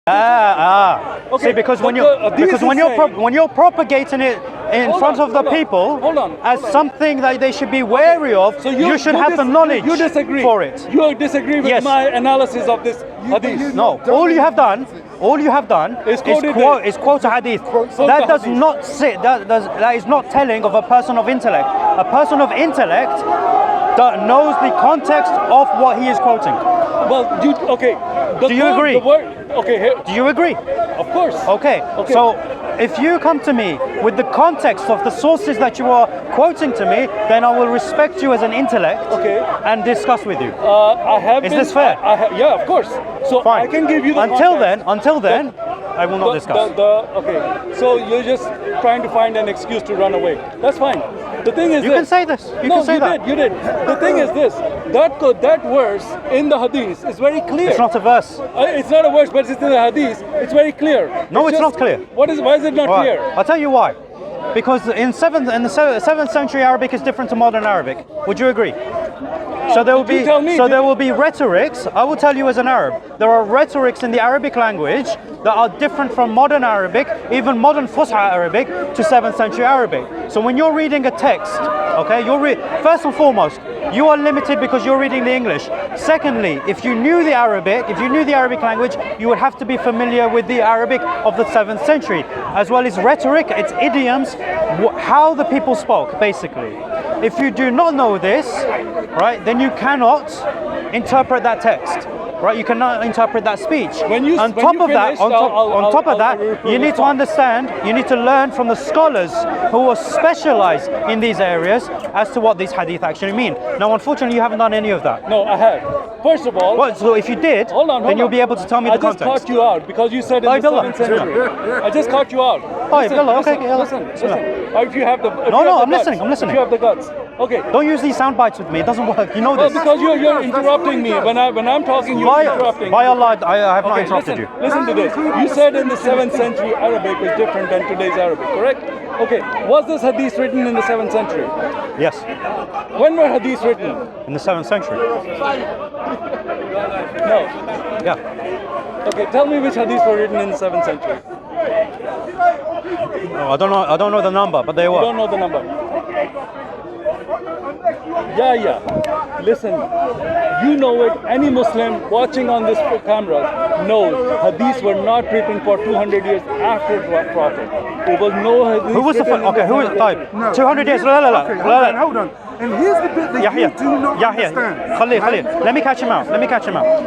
Okay. See, because when you're propagating it in front of the people as something that they should be wary of, so you should have the knowledge for it. You disagree with my analysis of this hadith? No. All you have done is quote a hadith. That does not sit. That is not telling of a person of intellect. A person of intellect that knows the context of what he is quoting. Well, okay. Do you agree? Do you agree? Of course. Okay. So if you come to me with the context of the sources that you are quoting to me, then I will respect you as an intellect and discuss with you. Is this fair? Yeah, of course. So fine. I can give you the Until then, I will not discuss. Okay. So you're just trying to find an excuse to run away. That's fine. The thing is, you can say this. You did. The thing is this: that verse in the hadith is very clear. It's not a verse. It's not a verse, but it's in the hadith. It's very clear. No, it's not clear. Why is it not clear? I'll tell you why. Because in the 7th century Arabic is different to modern Arabic. Would you agree? So there will be rhetorics. I will tell you as an Arab, there are rhetorics in the Arabic language that are different from modern Arabic, even modern Fusha Arabic, to 7th century Arabic. So when you're reading a text, okay, first and foremost, you are limited because you're reading the English. Secondly, if you knew the Arabic language, you would have to be familiar with the Arabic of the 7th century, as well as rhetoric, its idioms, how the people spoke, basically. If you do not know this, right, then you cannot interpret that text. Right, you cannot interpret that speech. On top of that, you need to understand, you need to learn from the scholars who are specialized in these areas as to what these hadith actually mean. Now, unfortunately, you haven't done any of that. No, I have. First of all, so if you did, then you'll be able to tell me the context. I just caught you out because you said in the 7th century. I just caught you out. Listen. If you have the I'm listening. If you have the guts. Okay. Don't use these sound bites with me. It doesn't work. You know this. Because you're interrupting me when I'm talking. You're interrupting. By Allah, I have not interrupted you. Listen to this. You said in the 7th century Arabic was different than today's Arabic, correct? Okay. Was this hadith written in the 7th century? Yes. When were hadiths written? In the 7th century. No. Yeah. Okay. Tell me which hadiths were written in the 7th century. No, I don't know the number, but they were. You don't know the number. Yeah. Listen, you know it. Any Muslim watching on this camera knows hadiths were not written for 200 years after the Prophet. There was no hadith. Who was the first? Okay, who was the type? No. 200 years. Okay, hold on. And here's the bit that you do not understand. Khalid, let me catch him out.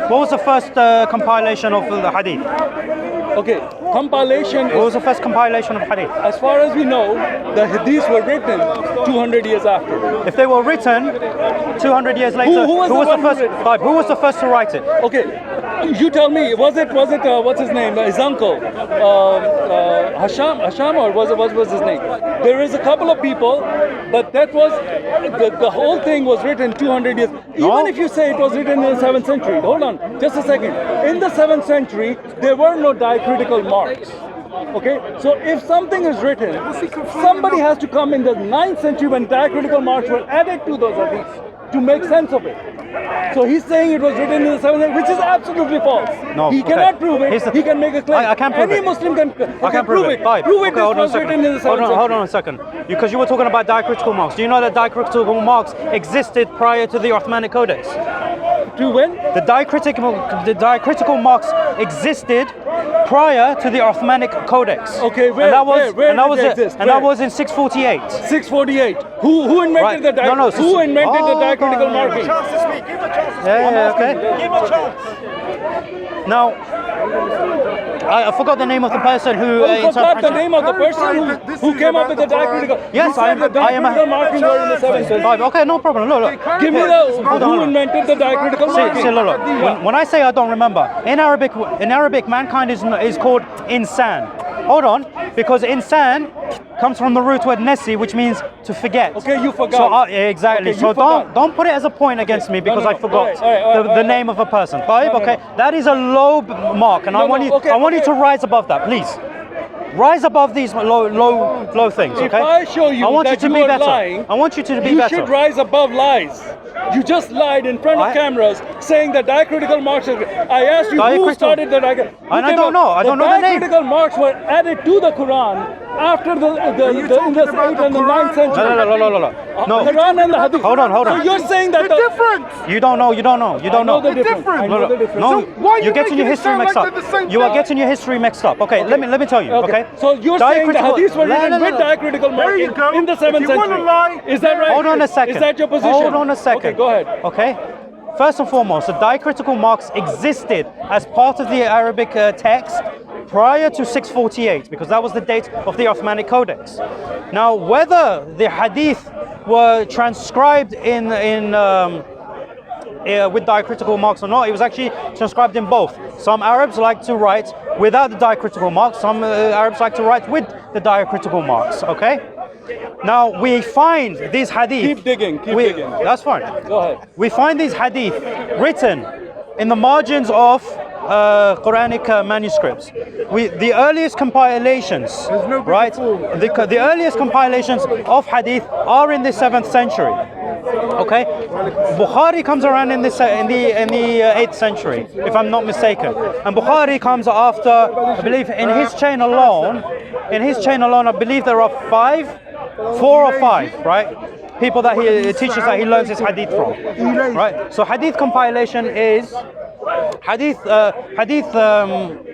What was the first compilation of the hadith? Okay, compilation. What was the first compilation of hadith? As far as we know, the hadiths were written 200 years after. If they were written 200 years later, who was the first to write it? Okay, you tell me. Was it what's his name? His uncle, Hasham, or what was his name? There is a couple of people, but that was the whole thing was written 200 years. Even if you say it was written in the 7th century, hold on, just a second. In the 7th century, there were no diacritical marks. Okay, so if something is written, somebody has to come in the 9th century when diacritical marks were added to those hadiths to make sense of it. So he's saying it was written in the 7th century, which is absolutely false. No, he cannot prove it. He can make a claim. I can't prove Any it. Muslim can prove it. Prove it was written in the 7th century. Hold on a second. Because you were talking about diacritical marks. Do you know that diacritical marks existed prior to the Uthmani Codex? To when? The diacritical marks existed prior to the Uthmanic Codex. Okay, where did they exist? That was in 648. 648. Who invented the diacritical marking? Give a chance to speak. Give a chance to speak. Okay. Give a chance. Now, I forgot the name of the person who. You forgot the name of the person who came up with the diacritical. Yes, I am. Diacritical marking were in the 7th century. Okay, no problem. Look. Give me who invented the diacritical marking. See, look. When I say I don't remember, in Arabic, mankind is called insan. Hold on, because insan comes from the root word nesi, which means to forget. Okay, you forgot. So exactly. Okay, so don't put it as a point against me because I forgot the name of a person. Okay, that is a low mark, and I want you to rise above that, please. Rise above these low things, okay? If I show you I want that you to you be are better. lying, I want you to be you better. should rise above lies. You just lied in front of cameras saying that diacritical marks are... I asked you who started the diacritical... And I don't know. I don't know the name. Diacritical marks were added to the Quran after in the 8th and the 9th century. No. Quran and the Hadith. Hold on. So you're saying that The difference. You don't know. You don't know. I know the difference. difference. I know the difference. No, So why are you you're getting your making it history sound mixed like up. they're the same You are thing? getting your history mixed up. Okay, let me tell you. Okay. So you're saying the Hadiths were written with diacritical There you marking go. in the 7th If you wanna century. lie, Is that right? Hold on a second. Is that your position? Hold on a second. Okay, go ahead. Okay. First and foremost, the diacritical marks existed as part of the Arabic text prior to 648, because that was the date of the Uthmanic Codex. Now, whether the Hadith were transcribed with diacritical marks or not, it was actually transcribed in both. Some Arabs like to write without the diacritical marks. Some Arabs like to write with the diacritical marks. Okay. Now we find these hadith. Keep digging. Keep digging. That's fine. Go ahead. We find these hadith written in the margins of Quranic manuscripts. The earliest compilations, right? The earliest compilations of hadith are in the 7th century. Okay, Bukhari comes around in the 8th century, if I'm not mistaken, and Bukhari comes after, I believe, in his chain alone, I believe there are 4 or 5, right? People that teachers that he learns his hadith from, right? So hadith compilation is hadith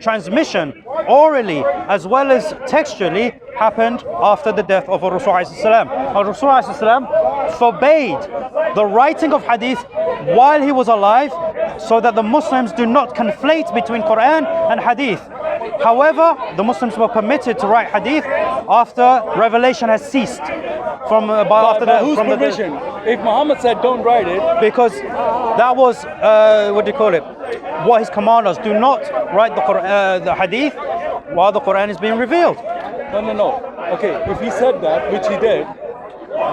transmission orally as well as textually happened after the death of Rasul. Rasul forbade the writing of hadith while he was alive, so that the Muslims do not conflate between Quran and hadith. However, the Muslims were permitted to write hadith after revelation has ceased. Whose permission? If Muhammad said don't write it, because that was what his commanders do not write the hadith while the Quran is being revealed. No. Okay, if he said that, which he did,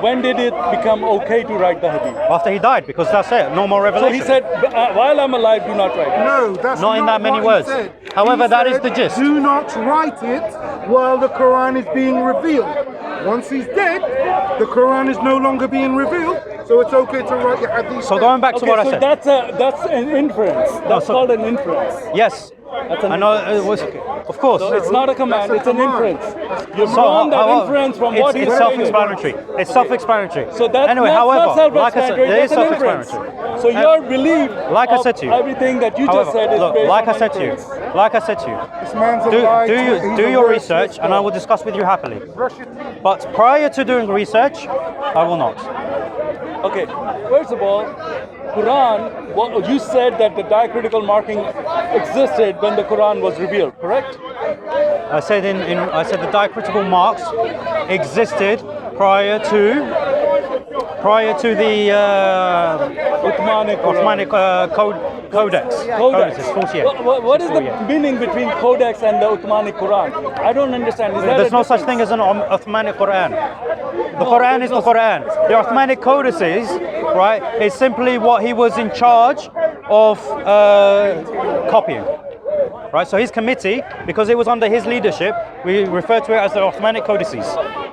when did it become okay to write the hadith? After he died, because that's it, no more revelation. So he said, while I'm alive, do not write it. No, that's not in that many what words. He said. However, He that is said, the gist. Do not write it while the Quran is being revealed. Once he's dead, the Quran is no longer being revealed, so it's okay to write your hadith. So going back to what I said. That's an inference. That's called an inference. Yes. That's an I know it was, of course. So it's not a command, it's an inference. You've So, drawn that inference from what he's it's saying. self-explanatory. It's self-explanatory. So that's anyway, not however, like I self-explanatory, said, it is that's an inference. self-explanatory. So your belief like I said to you, everything that you just said is look, based like on I said to you, inference. like I said to you, This man's a liar. do your research, and I will discuss with you happily. But prior to doing research, I will not. Okay, first of all, Quran, you said that the diacritical marking existed when the Quran was revealed, correct? I said the diacritical marks existed prior to the Uthmanic Codex. Codex is 48. What is the meaning between Codex and the Uthmanic Quran? I don't understand. There's no such thing as an Uthmanic Quran. The Quran is the Quran. The Uthmanic Codices, right, is simply what he was in charge of copying. Right, so his committee, because it was under his leadership, we refer to it as the Uthmanic Codices.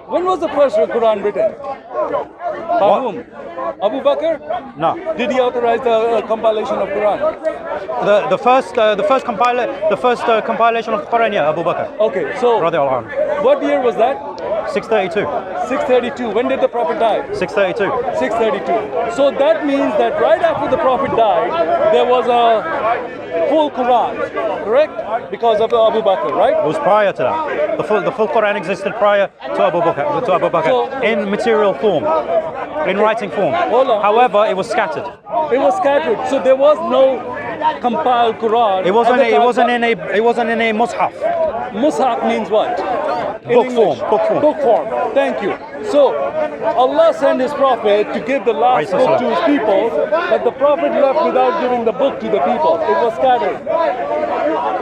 When was the first Quran written? By whom? Abu Bakr? No. Did he authorize the compilation of Quran? The first compilation of the Quran, yeah, Abu Bakr. Okay, so Radiallahu anhu. what year was that? 632. 632. When did the Prophet die? 632. 632. So that means that right after the Prophet died, there was a full Quran, correct? Because of Abu Bakr, right? It was prior to that. The full Quran existed prior to Abu Bakr, So, in material form, in writing form. Hold on. However, it was scattered. It was scattered. So there was no compiled Quran. It wasn't in a mushaf. Mus'haf means what? Book form. Book form. Thank you. So Allah sent His Prophet to give the last book to His people, but the Prophet left without giving the book to the people. It was scattered.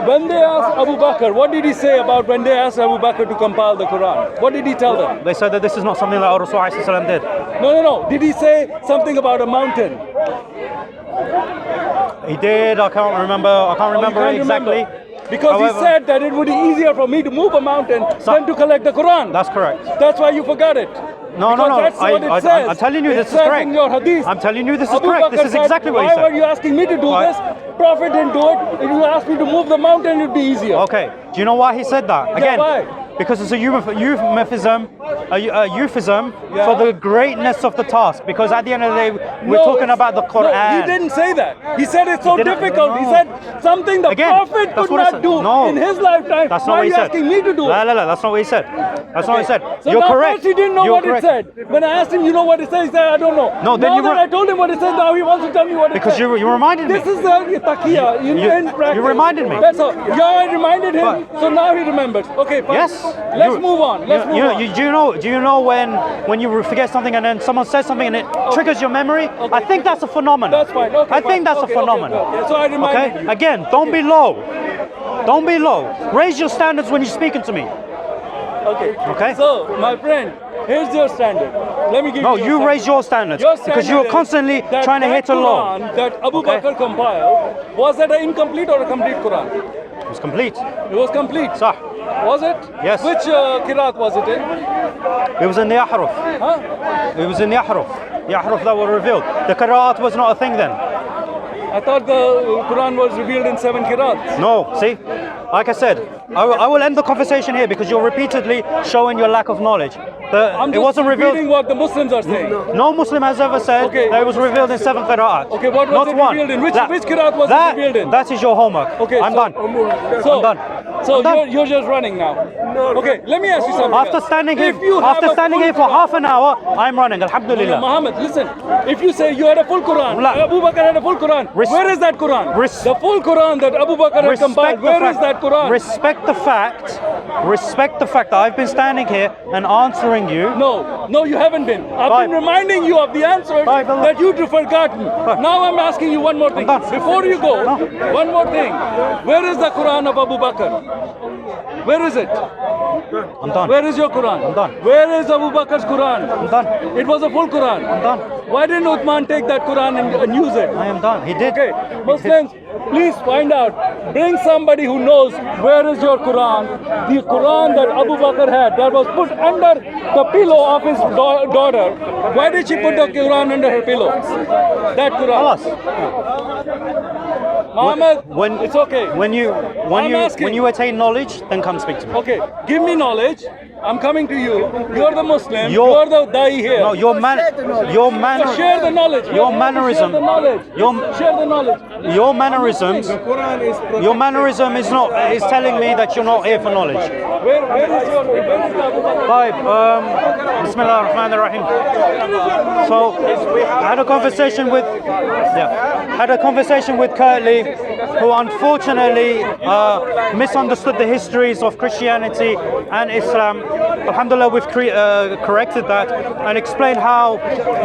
When they asked Abu Bakr, what did he say about when they asked Abu Bakr to compile the Quran? What did he tell them? They said that this is not something that Rasul did. No. Did he say something about a mountain? He did. I can't remember exactly. Because However, he said that it would be easier for me to move a mountain than to collect the Quran. That's correct. That's why you forgot it. No, Because no. That's what it says. I'm telling you It this is says correct. in your hadith. I'm telling you this is Abu correct. This Bakr is said, exactly what he why said. were you asking me to do Why? this? Prophet didn't do it. If you asked me to move the mountain, it would be easier. Okay. Do you know why he said that? Again, why? because it's a euphemism Yeah. for the greatness of the task. Because at the end of the day, we're No, talking it's- about the Quran. No, he didn't say that. He said it's so didn't- difficult. He no. said something the Again, Prophet that's could what I not said. do No. in his lifetime. That's Why not what are he you said. asking me to do it? No, that's not what he said. That's not what he said. So You're now correct. first he didn't know You're what correct. it said. When I asked him, you know what it says? He said, I don't know. No, then now you that were- I told him what it says, now he wants to tell me what it Because says. you reminded me. This is the taqiyya in practice. you reminded me. That's all. Yeah, I reminded him, so now he remembers. Okay, fine. Yes. Let's move on. Let's move on. Do you know when you forget something and then someone says something and it triggers your memory? I think that's a phenomenon. That's fine. Okay, I think that's okay, a phenomenon. okay. So I reminded Okay? you. Again, don't be low. Don't be low. Raise your standards when you're speaking to me. Okay. Okay. So, my friend, here's your standard. Let me give No, you. you raise your standards Your because standard you're is constantly that trying to that hit a low. Quran that Abu Okay. Bakr compiled, was that an incomplete or a complete Quran? It was complete. It was complete. Sah. Was it? Yes. Which Qiraat was it in? It was in the Ahruf. Huh? It was in the Ahruf. The Ahruf that were revealed. The Qira'at was not a thing then. I thought the Quran was revealed in 7 Qiraats. No, see? Like I said, I will end the conversation here because you're repeatedly showing your lack of knowledge. I'm It just wasn't repeating revealed. what the Muslims are saying. No Muslim has ever said Okay. that it was revealed in 7 qira'at. Okay, what was Not it one. revealed in? Which qira'at was it that, revealed in? That is your homework. Okay, I'm so- done. So, I'm done. So I'm done. you're just running now. Okay, let me ask you something. After else. standing here, If you have a full for Quran- half an hour, I'm running. Alhamdulillah. Muhammad, listen. If you say you had a full Quran, La. Abu Bakr had a full Quran, where is that Quran? The full Quran that Abu Bakr had compiled, where is that Quran? Respect the fact that I've been standing here and answering you. No, you haven't been. I've Fine. been reminding you of the answers Fine, Bilal. that you'd forgotten. Fine. Now I'm asking you one more thing. I'm done. Before you go, No. one more thing. Where is the Quran of Abu Bakr? Where is it? I'm done. Where is your Quran? I'm done. Where is Abu Bakr's Quran? I'm done. It was a full Quran. I'm done. Why didn't Uthman take that Quran and use it? I am done. He did. Okay, Muslims, please find out. Bring somebody who knows where is your Quran. The Quran that Abu Bakr had, that was put under the pillow of his daughter. Why did she put the Quran under her pillow? That Quran. Alas. Muhammad, When it's okay. When I'm asking. you attain knowledge, then come speak to me. Okay, give me knowledge. I'm coming to you. You're the Muslim. Your- You're the da'i here. No, your manner. So share the knowledge. Your mannerism. Share the knowledge. Your- Share the knowledge. Your mannerisms. Your mannerism is telling me that you're not here for knowledge. Where is the Abu Bakr? Bye. Bismillah ar-Rahman ar-Rahim. So I had a conversation with Curtly, who unfortunately misunderstood the histories of Christianity and Islam. Alhamdulillah, we've corrected that and explained how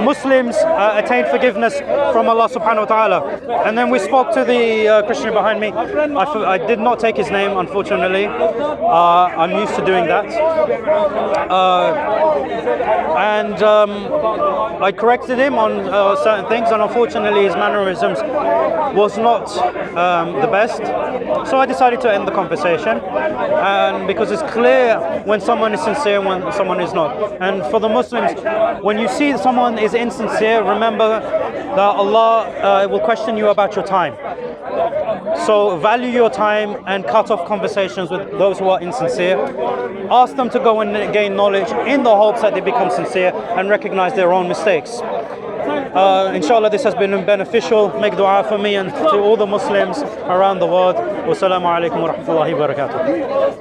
Muslims attain forgiveness from Allah subhanahu wa ta'ala. And then we spoke to the Christian behind me. I did not take his name, unfortunately. I'm used to doing that. I corrected him on certain things, and unfortunately his mannerisms was not the best. So I decided to end the conversation, and because it's clear when someone is sincere and when someone is not. And for the Muslims, when you see someone is insincere, remember that Allah will question you about your time. So value your time and cut off conversations with those who are insincere. Ask them to go and gain knowledge in the hopes that they become sincere and recognize their own mistakes. Inshallah, this has been beneficial. Make dua for me and to all the Muslims around the world. Wassalamu alaikum wa rahmatullahi wa barakatuh.